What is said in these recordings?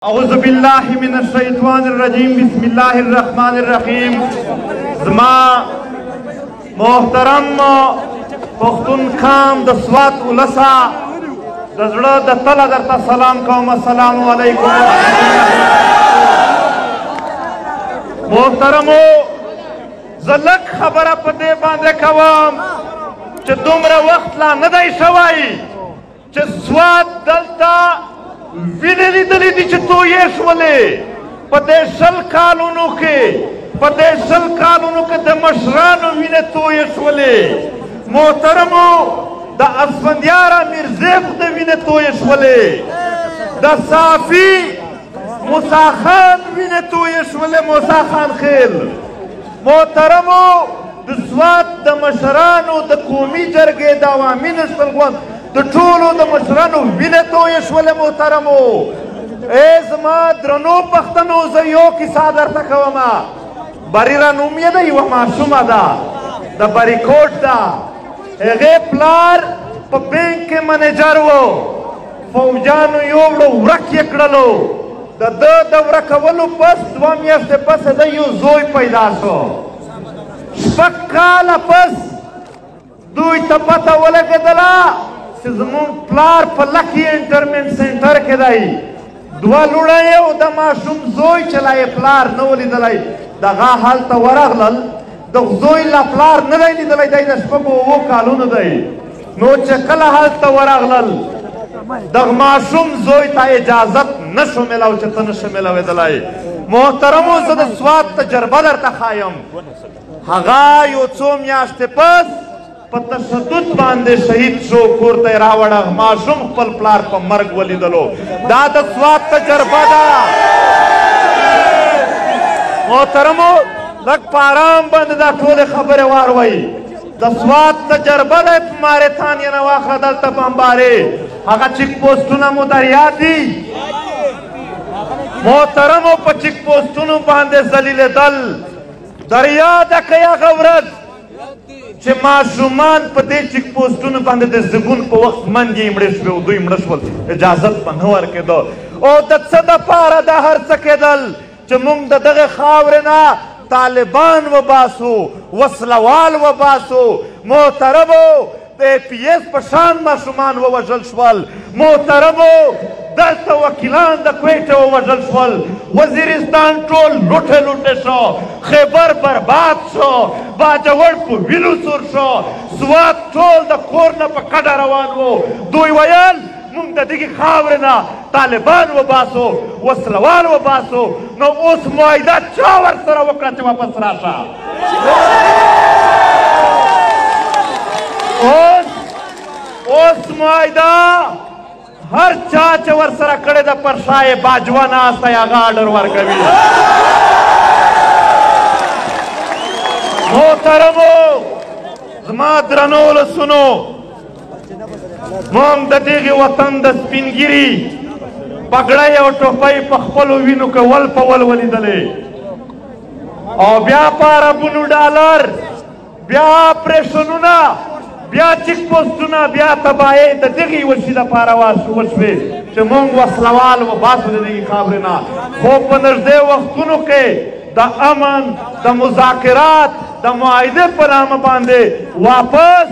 أعوذ بالله من الشيطان الرجيم بسم الله الرحمن الرحيم زما محترم پختون خان د سوات ولسا د زړه د تله درته سلام کوم السلام علیکم محترمو زه لږ خبره په دې باندې کوم چې دومره وخت لا نه دی شوی چې سوات دلته وینې لیدلې دي چې تویې شولې په دې شل کالونو کې د مشرانو وینې تویې شولې محترمو د اسفندیار میرزیب د وینې تویې شولې د صافي موسی خان وینې تویې شولې موسی خان خیل محترمو د سوات د مشرانو د قومي جرګې د عوامي نشتلګون د ټولو د مشرانو وینې تویې شولې محترمو ای زما درنو پښتنو زه یو کیسه درته کومه بریره نوم یې ده یوه ماشومه ده د بریکوټ ده هغې پلار په بینک کې منیجر و فوجانو یوړو ورک یې کړلو د ده د ورکولو پس 2 میاشتې پس د یو زوی پیدا شو 6 کاله پس دوی ته پته ولګېدله چې زمونږ پلار په لکي انټرمنټ سنټر کې دی 2 لوڼه یې او د ماشوم زوی چې لا یې پلار نه و لیدلی دغه هلته ورغلل د زوی لا پلار نه دی لیدلی دی د 7 کالونو دی نو چې کله هلته ورغلل دغه ماشوم زوی ته اجازت نشو میلاو چې ته نشو میلاوېدلی محترمو زه د سوات تجربه درته ښایم هغه یو څو میاشتې پس په تشدد باندې شهید شو کور ته یې راوړه ماشوم خپل پلار په مرګ ولیدلو دا د سوات تجربه ده محترمو لږ په ارام باندې دا ټولې خبرې واروئ د سوات تجربه دی په مارتانیه نه واخله دلته بمبارې هغه چیک پوسټونه مو در یاد دي محترمو په چیک پوسټونو باندې ذلیلېدل در یاده کړئ هغه ورځ چې ماشومان په دې چیک پوسټونو باندې د زګون په وخت منګې یې مړه شوې او دوی مړه شول اجازت به نه ورکېده او د څه دپاره دا هر څه کېدل چې موږ د دغې خاورې نه طالبان وباسو وسلوال وباسو محترمو د APS په شان ماشومان ووژل شول محترمو دلته وکیلان د کویټې ووژل شول وزیرستان ټول لوټې لوټې شو خیبر برباد شو باجوړ په وینو سور شو سوات ټول د کور نه په کډه روان و دوی ویل موږ د دغې خاورې نه طالبان وباسو وسلوال وباسو نو اوس معاهده چا ورسره وکړه چې واپس راشه اوس معاهده هر چا چې ورسره کړې ده پر شا یې باجوه ناستی هغه آډر ورکوي محترمو زما درنو ولسونو موږ د دغې وطن د سپینګیري پګړۍ او ټوپۍ په خپلو وینو کې ول په ول ولیدلې او بیا په اربونو ډالر بیا اپریشنونه بیا چیک پوسټونه بیا تباهۍ د دغې وشي دپاره وشوې چې موږ وسلوال وباسو د دغې خاورې نه خو په نږدې وختونو کې د امن د مذاکرات د معاهدې په نامه باندې واپس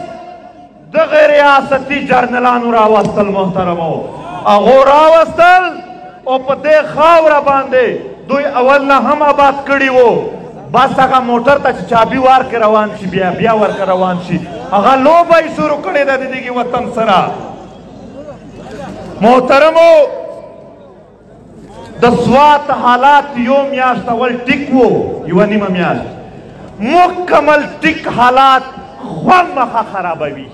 دغه ریاستي جرنلانو راوستل محترمو هغو راوستل او په دې خاوره باندې دوی اول نه هم آباد کړي وو بس هغه موټر ته چې چابي ورکړې روان شي بیا ورکړه روان شي هغه لوبه یې شروع کړې ده د دغې وطن سره محترمو د سوات حالات یو میاشت اول ټیک وو یوه نیمه میاشت مکمل ټیک حالات خامخا خرابوي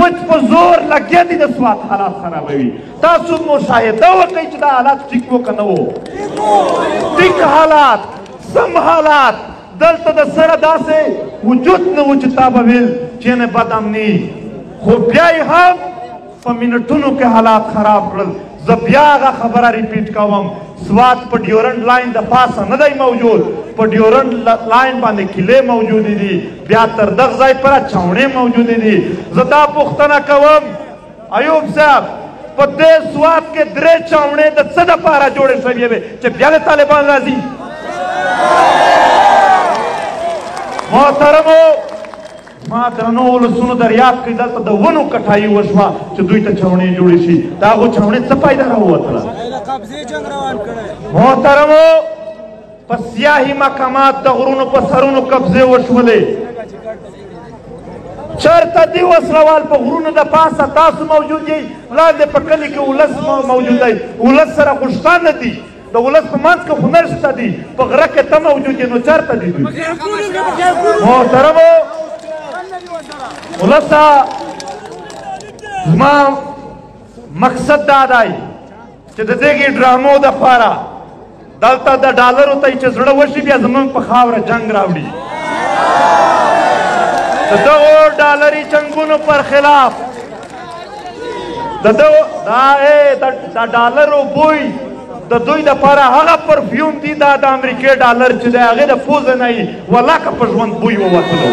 وچ په زور لګیا دي د سوات حالات خرابوي تاسو مشاهده وکړئ چې دا حالات ټیک وو که نه وو ټیک حالات سم حالات دلته د سره داسې وجود نه و چې تا به ویل چې یعنې بد امني خو بیا یې هم په منټونو کې حالات خراب کړل زه بیا هغه خبره ریپیټ کوم سوات په ډیورنډ لاین د پاسه نه دی موجود په ډیورنډ لاین باندې کیلې موجودې دي بیا تر دغه ځای پره چاونې موجودې دي زه دا پوښتنه کوم ایوب صاحب په دې سوات کې 3 چاونې د څه دپاره جوړې شوې وې چې بیا د طالبان راځي. محترمو ما درنو ولسونو در یاد کړئ دلته د ونو کټایي وشوه چې دوی ته چاونې جوړې شي. د هغو چاونې څه فایده راووتله؟ محترمو په سیاهي مقامات د غرونو په سرونو قبضې وشولې. چېرته دي وسلوال په غرونو د پاسه تاسو موجود یئ، لاندې په کلي کې ولس موجود دی، ولس سره خو شته نه دي، د ولس په منځ کې خو نشته دي، په غره کې ته موجود یې، نو چېرته دي دوی؟ محترمو ولسه زما مقصد دا دی چې د دغې ډرامو دپاره دلته د ډالرو ته چې زړه وشي بیا زموږ په خاوره جنګ راوړي. د دغو ډالري جنګونو پر خلاف د ډالرو بوی د دوی دپاره هغه پرفیوم دي دا د امریکې ډالر چې د هغې د پوزه نه یې ولاکه په ژوند بوی ووتلو.